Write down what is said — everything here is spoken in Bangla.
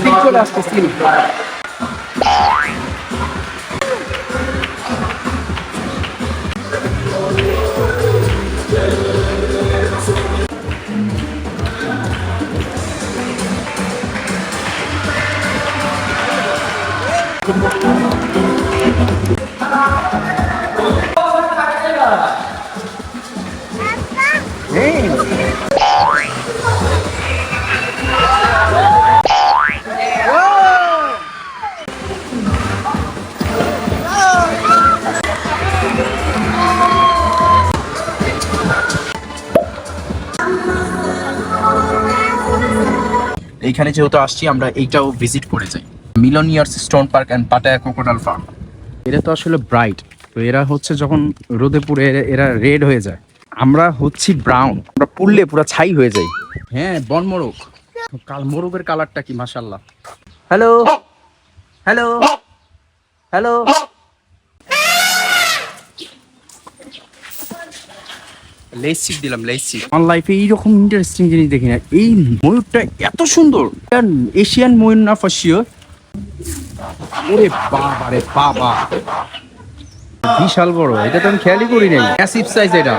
সিল চলে আসছে সিল। এইখানে যেহেতু আসছি আমরা এইটাও ভিজিট করে যাই, Million Years Stone Park and Pattaya Crocodile Farm. এরা তো আসলে ব্রাইট, তো এরা হচ্ছে যখন রোদে পুড়ে এরা রেড হয়ে যায়, আমরা হচ্ছি ব্রাউন, আমরা পুড়লে পুরো ছাই হয়ে যাই। হ্যাঁ, বন মোরগ, মোরগের কালারটা কি মাশাআল্লাহ। হ্যালো হ্যালো হ্যালো, লেসিক দিলাম লেসিক। আমার লাইফে এইরকম ইন্টারেস্টিং জিনিস দেখি না। এই ময়ূরটা এত সুন্দর, এশিয়ান ময়ূর না ফর শিওর। ওরে বাবা রে বাবা, বিশাল বড়, এটা তো আমি খেয়ালই করি নাই। ম্যাসিভ সাইজ এটা।